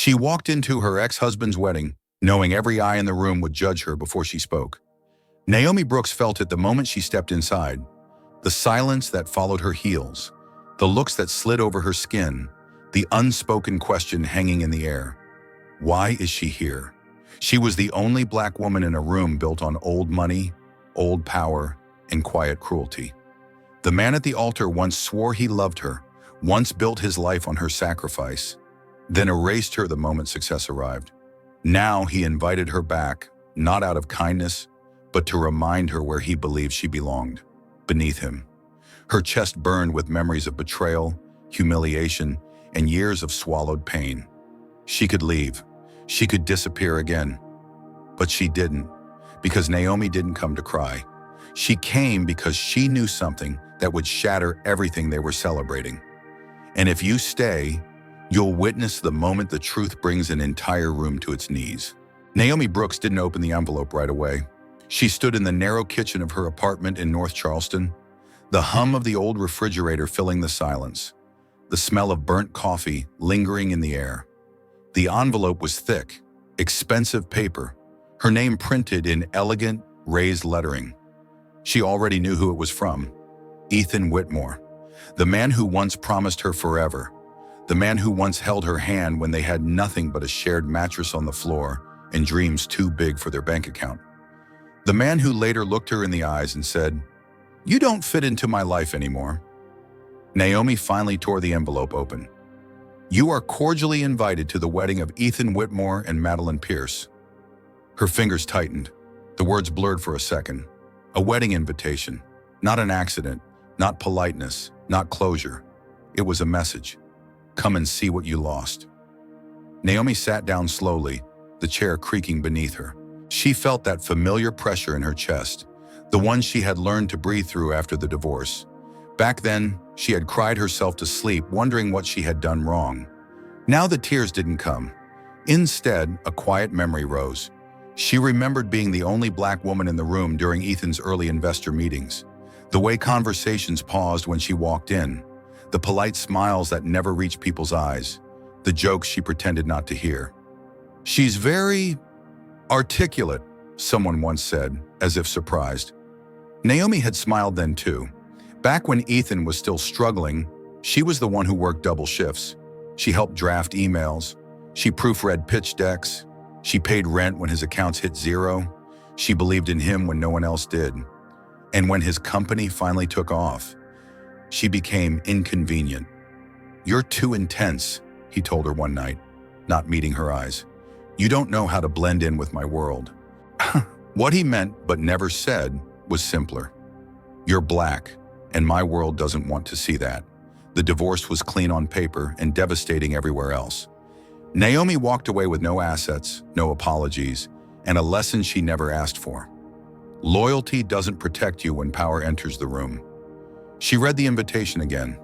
She walked into her ex-husband's wedding, knowing every eye in the room would judge her before she spoke. Naomi Brooks felt it the moment she stepped inside. The silence that followed her heels, the looks that slid over her skin, the unspoken question hanging in the air. Why is she here? She was the only black woman in a room built on old money, old power, and quiet cruelty. The man at the altar once swore he loved her, once built his life on her sacrifice, then erased her the moment success arrived. Now he invited her back, not out of kindness, but to remind her where he believed she belonged, beneath him. Her chest burned with memories of betrayal, humiliation, and years of swallowed pain. She could leave. She could disappear again. But she didn't, because Naomi didn't come to cry. She came because she knew something that would shatter everything they were celebrating. And if you stay, you'll witness the moment the truth brings an entire room to its knees. Naomi Brooks didn't open the envelope right away. She stood in the narrow kitchen of her apartment in North Charleston, the hum of the old refrigerator filling the silence, the smell of burnt coffee lingering in the air. The envelope was thick, expensive paper, her name printed in elegant, raised lettering. She already knew who it was from: Ethan Whitmore, the man who once promised her forever, the man who once held her hand when they had nothing but a shared mattress on the floor and dreams too big for their bank account. The man who later looked her in the eyes and said, "You don't fit into my life anymore." Naomi finally tore the envelope open. "You are cordially invited to the wedding of Ethan Whitmore and Madeline Pierce." Her fingers tightened. The words blurred for a second. A wedding invitation, not an accident, not politeness, not closure. It was a message. Come and see what you lost. Naomi sat down slowly, the chair creaking beneath her. She felt that familiar pressure in her chest, the one she had learned to breathe through after the divorce. Back then, she had cried herself to sleep, wondering what she had done wrong. Now the tears didn't come. Instead, a quiet memory rose. She remembered being the only black woman in the room during Ethan's early investor meetings, the way conversations paused when she walked in, the polite smiles that never reached people's eyes, the jokes she pretended not to hear. "She's very articulate," someone once said, as if surprised. Naomi had smiled then too. Back when Ethan was still struggling, she was the one who worked double shifts. She helped draft emails. She proofread pitch decks. She paid rent when his accounts hit zero. She believed in him when no one else did. And when his company finally took off, she became inconvenient. "You're too intense," he told her one night, not meeting her eyes. "You don't know how to blend in with my world." What he meant but never said was simpler. "You're black, and my world doesn't want to see that." The divorce was clean on paper and devastating everywhere else. Naomi walked away with no assets, no apologies, and a lesson she never asked for. Loyalty doesn't protect you when power enters the room. She read the invitation again.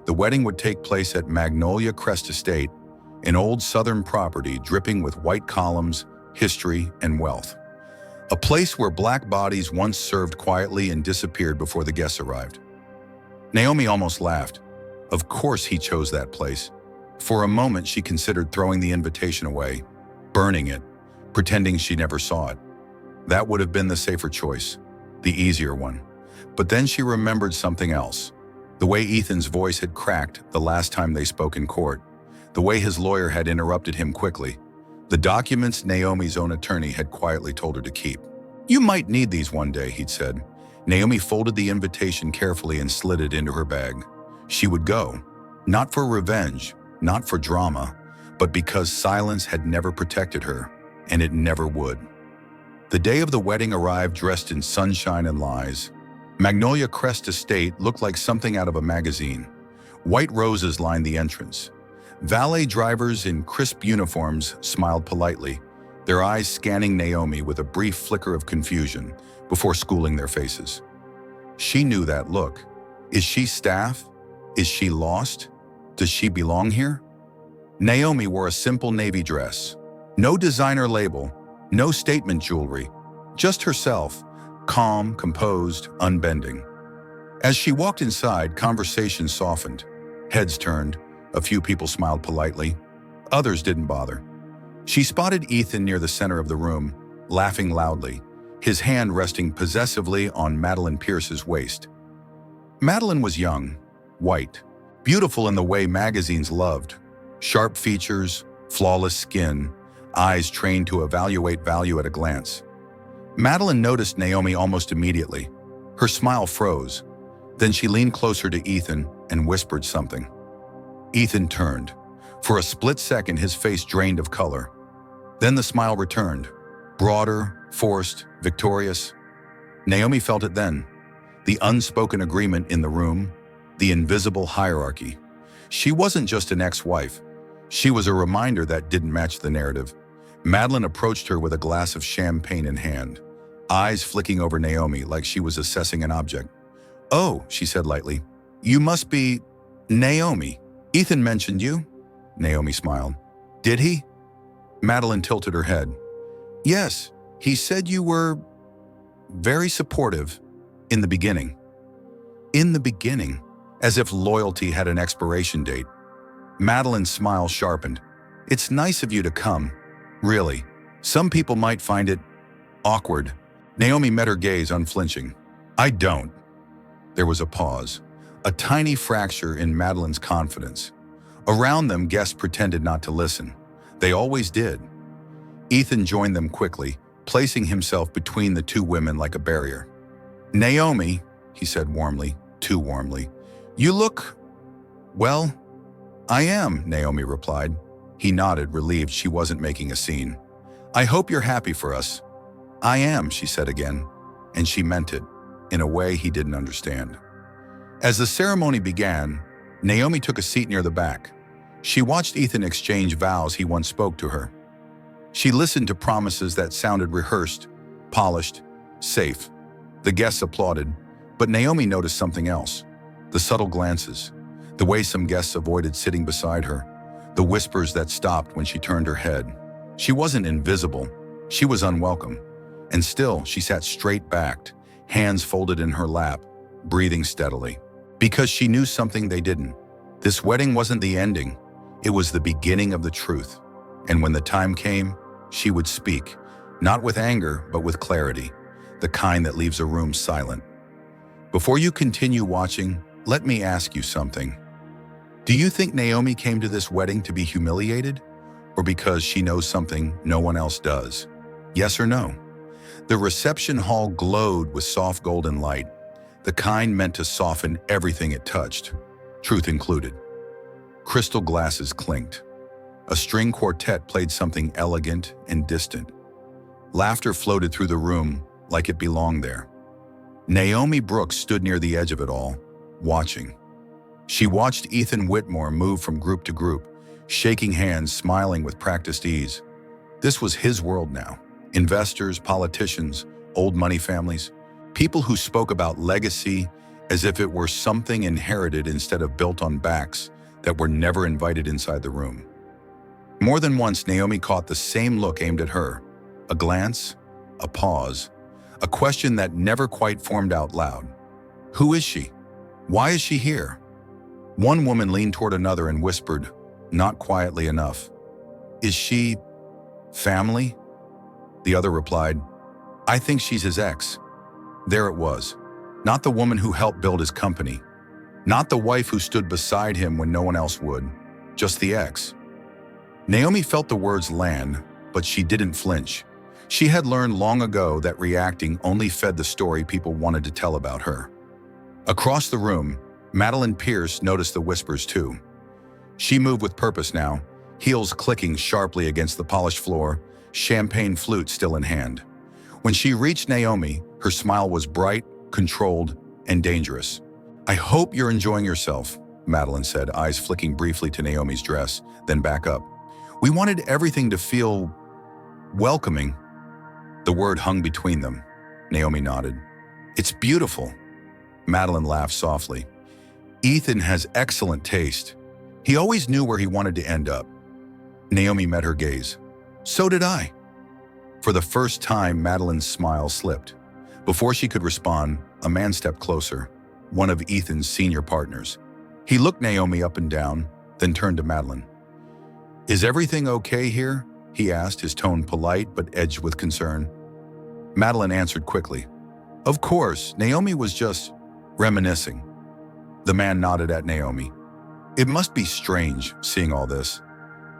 The wedding would take place at Magnolia Crest Estate, an old southern property dripping with white columns, history, and wealth. A place where black bodies once served quietly and disappeared before the guests arrived. Naomi almost laughed. Of course he chose that place. For a moment, she considered throwing the invitation away, burning it, pretending she never saw it. That would have been the safer choice, the easier one. But then she remembered something else. The way Ethan's voice had cracked the last time they spoke in court. The way his lawyer had interrupted him quickly. The documents Naomi's own attorney had quietly told her to keep. "You might need these one day," he'd said. Naomi folded the invitation carefully and slid it into her bag. She would go, not for revenge, not for drama, but because silence had never protected her, and it never would. The day of the wedding arrived dressed in sunshine and lies. Magnolia Crest Estate looked like something out of a magazine. White roses lined the entrance. Valet drivers in crisp uniforms smiled politely, their eyes scanning Naomi with a brief flicker of confusion before schooling their faces. She knew that look. Is she staff? Is she lost? Does she belong here? Naomi wore a simple navy dress. No designer label, no statement jewelry, just herself, calm, composed, unbending. As she walked inside, conversation softened. Heads turned. A few people smiled politely. Others didn't bother. She spotted Ethan near the center of the room, laughing loudly, his hand resting possessively on Madeline Pierce's waist. Madeline was young, white, beautiful in the way magazines loved. Sharp features, flawless skin, eyes trained to evaluate value at a glance. Madeline noticed Naomi almost immediately. Her smile froze. Then she leaned closer to Ethan and whispered something. Ethan turned. For a split second, his face drained of color. Then the smile returned, broader, forced, victorious. Naomi felt it then. The unspoken agreement in the room, the invisible hierarchy. She wasn't just an ex-wife. She was a reminder that didn't match the narrative. Madeline approached her with a glass of champagne in hand, eyes flicking over Naomi like she was assessing an object. "Oh," she said lightly, "you must be Naomi. Ethan mentioned you?" Naomi smiled. "Did he?" Madeline tilted her head. "Yes, he said you were very supportive in the beginning." In the beginning, as if loyalty had an expiration date. Madeline's smile sharpened. "It's nice of you to come. Really. Some people might find it awkward." Naomi met her gaze unflinching. "I don't." There was a pause, a tiny fracture in Madeline's confidence. Around them, guests pretended not to listen. They always did. Ethan joined them quickly, placing himself between the two women like a barrier. "Naomi," he said warmly, too warmly, "you look, well." "I am," Naomi replied. He nodded, relieved she wasn't making a scene. "I hope you're happy for us." "I am," she said again, and she meant it, in a way he didn't understand. As the ceremony began, Naomi took a seat near the back. She watched Ethan exchange vows he once spoke to her. She listened to promises that sounded rehearsed, polished, safe. The guests applauded, but Naomi noticed something else. The subtle glances, the way some guests avoided sitting beside her, the whispers that stopped when she turned her head. She wasn't invisible, she was unwelcome. And still, she sat straight-backed, hands folded in her lap, breathing steadily. Because she knew something they didn't. This wedding wasn't the ending, it was the beginning of the truth. And when the time came, she would speak, not with anger, but with clarity, the kind that leaves a room silent. Before you continue watching, let me ask you something. Do you think Naomi came to this wedding to be humiliated, or because she knows something no one else does? Yes or no? The reception hall glowed with soft golden light, the kind meant to soften everything it touched, truth included. Crystal glasses clinked. A string quartet played something elegant and distant. Laughter floated through the room like it belonged there. Naomi Brooks stood near the edge of it all, watching. She watched Ethan Whitmore move from group to group, shaking hands, smiling with practiced ease. This was his world now. Investors, politicians, old money families, people who spoke about legacy as if it were something inherited instead of built on backs that were never invited inside the room. More than once, Naomi caught the same look aimed at her. A glance, a pause, a question that never quite formed out loud. Who is she? Why is she here? One woman leaned toward another and whispered, not quietly enough, "Is she family?" The other replied, "I think she's his ex." There it was. Not the woman who helped build his company. Not the wife who stood beside him when no one else would. Just the ex. Naomi felt the words land, but she didn't flinch. She had learned long ago that reacting only fed the story people wanted to tell about her. Across the room, Madeline Pierce noticed the whispers too. She moved with purpose now, heels clicking sharply against the polished floor, champagne flute still in hand. When she reached Naomi, her smile was bright, controlled, and dangerous. "I hope you're enjoying yourself," Madeline said, eyes flicking briefly to Naomi's dress, then back up. "We wanted everything to feel welcoming." The word hung between them. Naomi nodded. "It's beautiful." Madeline laughed softly. "Ethan has excellent taste. He always knew where he wanted to end up." Naomi met her gaze. "So did I." For the first time, Madeline's smile slipped. Before she could respond, a man stepped closer, one of Ethan's senior partners. He looked Naomi up and down, then turned to Madeline. "Is everything okay here?" he asked, his tone polite but edged with concern. Madeline answered quickly. "Of course, Naomi was just reminiscing." The man nodded at Naomi. "It must be strange, seeing all this.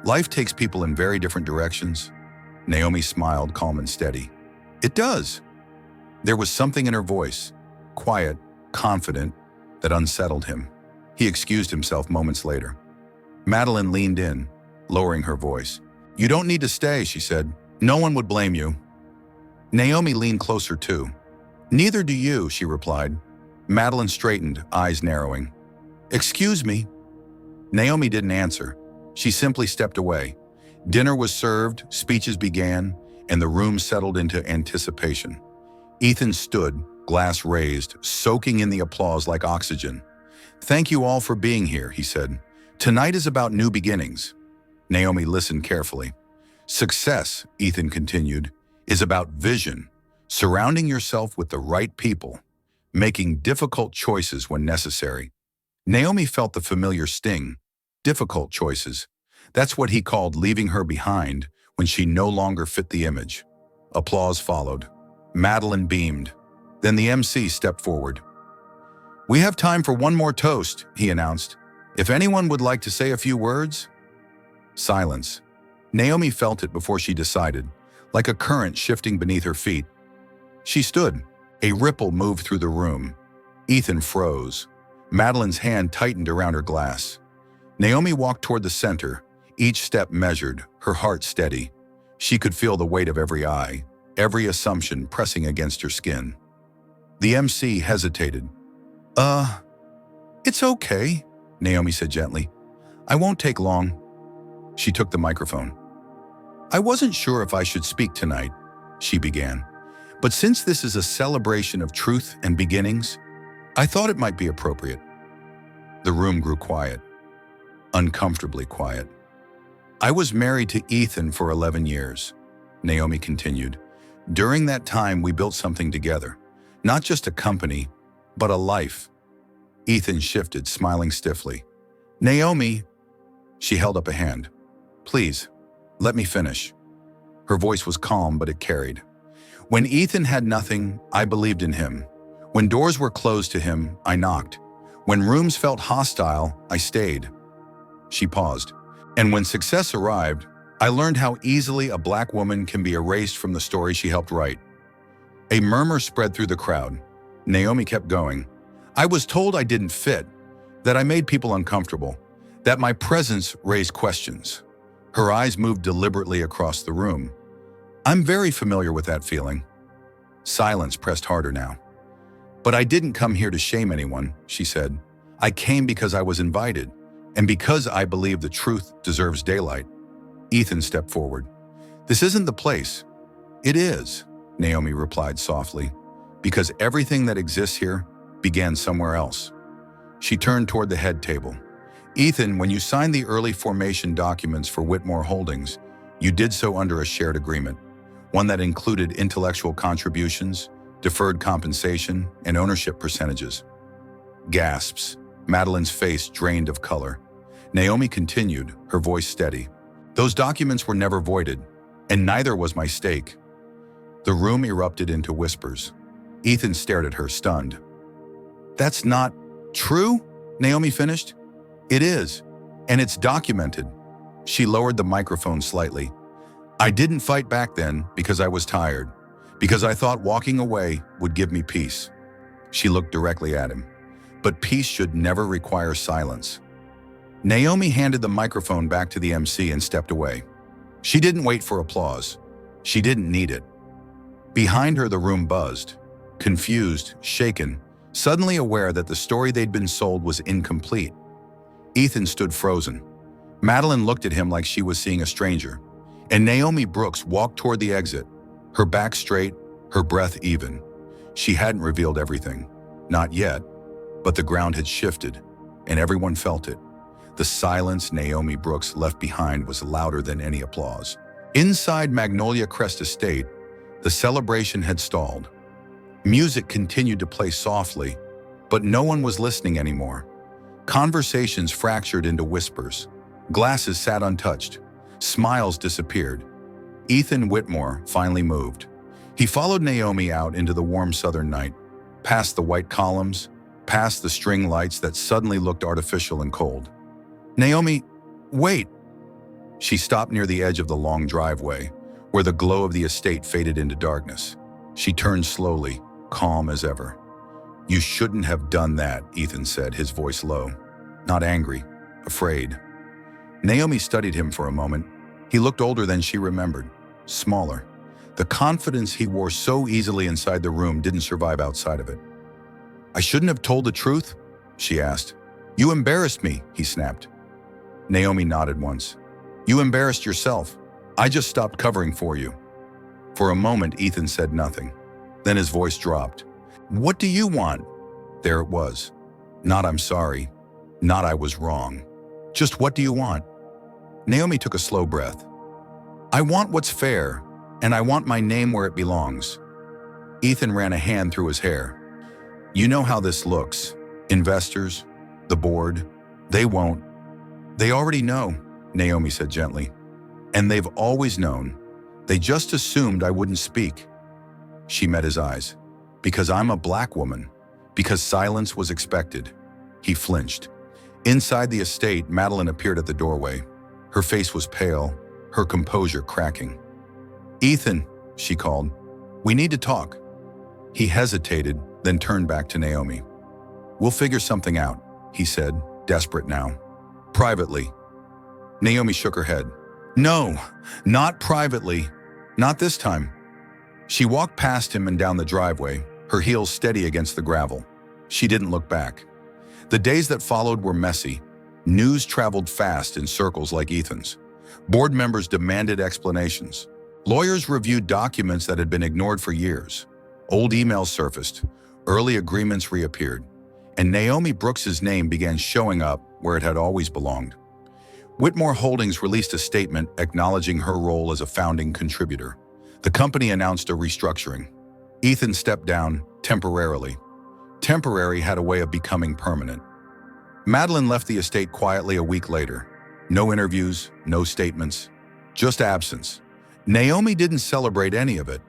Life takes people in very different directions." Naomi smiled, calm and steady. "It does." There was something in her voice, quiet, confident, that unsettled him. He excused himself moments later. Madeline leaned in, lowering her voice. "You don't need to stay," she said. "No one would blame you." Naomi leaned closer too. "Neither do you," she replied. Madeline straightened, eyes narrowing. "Excuse me." Naomi didn't answer. She simply stepped away. Dinner was served, speeches began, and the room settled into anticipation. Ethan stood, glass raised, soaking in the applause like oxygen. "Thank you all for being here," he said. "Tonight is about new beginnings." Naomi listened carefully. "Success," Ethan continued, "is about vision, surrounding yourself with the right people, making difficult choices when necessary." Naomi felt the familiar sting. Difficult choices. That's what he called leaving her behind when she no longer fit the image. Applause followed. Madeline beamed. Then the MC stepped forward. "We have time for one more toast," he announced. "If anyone would like to say a few words?" Silence. Naomi felt it before she decided, like a current shifting beneath her feet. She stood. A ripple moved through the room. Ethan froze. Madeline's hand tightened around her glass. Naomi walked toward the center, each step measured, her heart steady. She could feel the weight of every eye, every assumption pressing against her skin. The MC hesitated. It's okay," Naomi said gently. "I won't take long." She took the microphone. "I wasn't sure if I should speak tonight," she began. "But since this is a celebration of truth and beginnings, I thought it might be appropriate." The room grew quiet, uncomfortably quiet. "I was married to Ethan for 11 years, Naomi continued. "During that time, we built something together. Not just a company, but a life." Ethan shifted, smiling stiffly. "Naomi," she held up a hand. "Please, let me finish." Her voice was calm, but it carried. "When Ethan had nothing, I believed in him. When doors were closed to him, I knocked. When rooms felt hostile, I stayed." She paused. "And when success arrived, I learned how easily a Black woman can be erased from the story she helped write." A murmur spread through the crowd. Naomi kept going. "I was told I didn't fit, that I made people uncomfortable, that my presence raised questions." Her eyes moved deliberately across the room. "I'm very familiar with that feeling." Silence pressed harder now. "But I didn't come here to shame anyone," she said. "I came because I was invited, and because I believe the truth deserves daylight." Ethan stepped forward. "This isn't the place." "It is," Naomi replied softly, "because everything that exists here began somewhere else." She turned toward the head table. "Ethan, when you signed the early formation documents for Whitmore Holdings, you did so under a shared agreement, one that included intellectual contributions, deferred compensation, and ownership percentages." Gasps. Madeline's face drained of color. Naomi continued, her voice steady. "Those documents were never voided, and neither was my stake." The room erupted into whispers. Ethan stared at her, stunned. "That's not true," Naomi finished. "It is, and it's documented." She lowered the microphone slightly. "I didn't fight back then because I was tired, because I thought walking away would give me peace." She looked directly at him. "But peace should never require silence." Naomi handed the microphone back to the MC and stepped away. She didn't wait for applause. She didn't need it. Behind her, the room buzzed, confused, shaken, suddenly aware that the story they'd been sold was incomplete. Ethan stood frozen. Madeline looked at him like she was seeing a stranger, and Naomi Brooks walked toward the exit, her back straight, her breath even. She hadn't revealed everything. Not yet, but the ground had shifted, and everyone felt it. The silence Naomi Brooks left behind was louder than any applause. Inside Magnolia Crest Estate, the celebration had stalled. Music continued to play softly, but no one was listening anymore. Conversations fractured into whispers. Glasses sat untouched. Smiles disappeared. Ethan Whitmore finally moved. He followed Naomi out into the warm southern night, past the white columns, past the string lights that suddenly looked artificial and cold. "Naomi, wait!" She stopped near the edge of the long driveway, where the glow of the estate faded into darkness. She turned slowly, calm as ever. "You shouldn't have done that," Ethan said, his voice low. Not angry, afraid. Naomi studied him for a moment. He looked older than she remembered, smaller. The confidence he wore so easily inside the room didn't survive outside of it. "I shouldn't have told the truth?" she asked. "You embarrassed me," he snapped. Naomi nodded once. "You embarrassed yourself. I just stopped covering for you." For a moment, Ethan said nothing. Then his voice dropped. "What do you want?" There it was. Not "I'm sorry," not "I was wrong." Just "what do you want?" Naomi took a slow breath. "I want what's fair, and I want my name where it belongs." Ethan ran a hand through his hair. "You know how this looks. Investors, the board, they won't." "They already know," Naomi said gently. "And they've always known. They just assumed I wouldn't speak." She met his eyes. "Because I'm a black woman. Because silence was expected." He flinched. Inside the estate, Madeline appeared at the doorway. Her face was pale, her composure cracking. "Ethan," she called, "we need to talk." He hesitated, then turned back to Naomi. "We'll figure something out," he said, desperate now. "Privately." Naomi shook her head. "No, not privately. Not this time." She walked past him and down the driveway, her heels steady against the gravel. She didn't look back. The days that followed were messy. News traveled fast in circles like Ethan's. Board members demanded explanations. Lawyers reviewed documents that had been ignored for years. Old emails surfaced. Early agreements reappeared. And Naomi Brooks's name began showing up where it had always belonged. Whitmore Holdings released a statement acknowledging her role as a founding contributor. The company announced a restructuring. Ethan stepped down temporarily. Temporary had a way of becoming permanent. Madeline left the estate quietly a week later. No interviews, no statements, just absence. Naomi didn't celebrate any of it.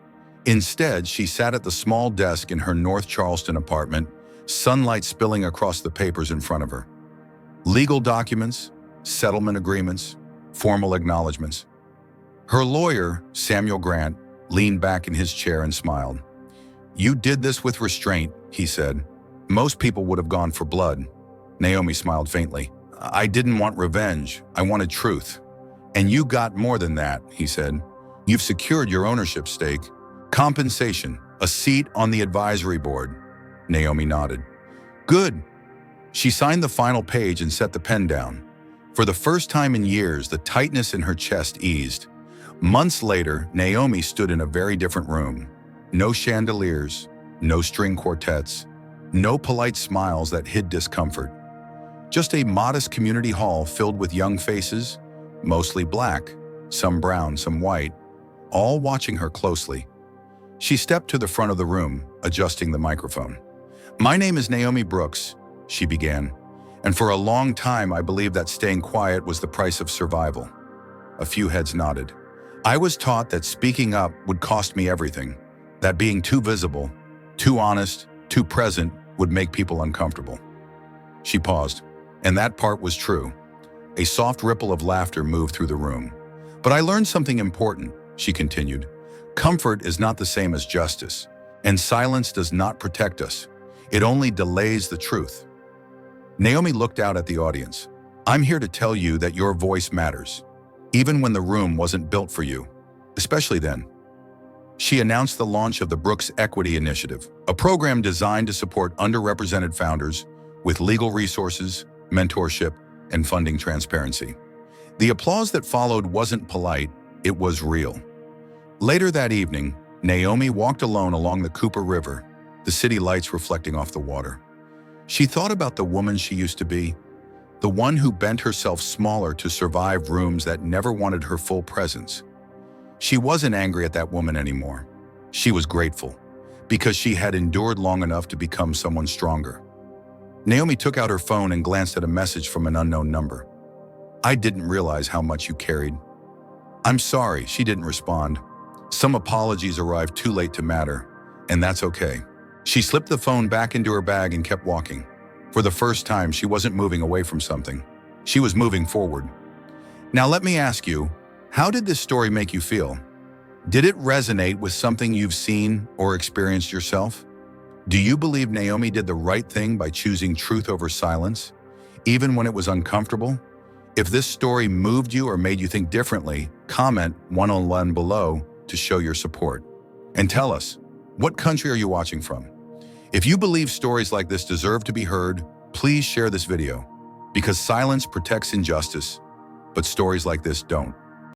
Instead, she sat at the small desk in her North Charleston apartment, sunlight spilling across the papers in front of her. Legal documents, settlement agreements, formal acknowledgments. Her lawyer, Samuel Grant, leaned back in his chair and smiled. "You did this with restraint," he said. "Most people would have gone for blood." Naomi smiled faintly. "I didn't want revenge. I wanted truth." "And you got more than that," he said. "You've secured your ownership stake, compensation, a seat on the advisory board." Naomi nodded. "Good." She signed the final page and set the pen down. For the first time in years, the tightness in her chest eased. Months later, Naomi stood in a very different room. No chandeliers, no string quartets, no polite smiles that hid discomfort. Just a modest community hall filled with young faces, mostly black, some brown, some white, all watching her closely. She stepped to the front of the room, adjusting the microphone. "My name is Naomi Brooks," she began, "and for a long time I believed that staying quiet was the price of survival." A few heads nodded. "I was taught that speaking up would cost me everything, that being too visible, too honest, too present would make people uncomfortable." She paused, and that part was true. A soft ripple of laughter moved through the room. "But I learned something important," she continued. "Comfort is not the same as justice, and silence does not protect us. It only delays the truth." Naomi looked out at the audience. "I'm here to tell you that your voice matters, even when the room wasn't built for you, especially then." She announced the launch of the Brooks Equity Initiative, a program designed to support underrepresented founders with legal resources, mentorship, and funding transparency. The applause that followed wasn't polite, it was real. Later that evening, Naomi walked alone along the Cooper River, the city lights reflecting off the water. She thought about the woman she used to be, the one who bent herself smaller to survive rooms that never wanted her full presence. She wasn't angry at that woman anymore. She was grateful, because she had endured long enough to become someone stronger. Naomi took out her phone and glanced at a message from an unknown number. "I didn't realize how much you carried." "I'm sorry," she didn't respond. Some apologies arrived too late to matter, and that's okay. She slipped the phone back into her bag and kept walking. For the first time, she wasn't moving away from something. She was moving forward. Now let me ask you, how did this story make you feel? Did it resonate with something you've seen or experienced yourself? Do you believe Naomi did the right thing by choosing truth over silence, even when it was uncomfortable? If this story moved you or made you think differently, comment one-on-one below to show your support. And tell us, what country are you watching from? If you believe stories like this deserve to be heard, please share this video, because silence protects injustice, but stories like this don't.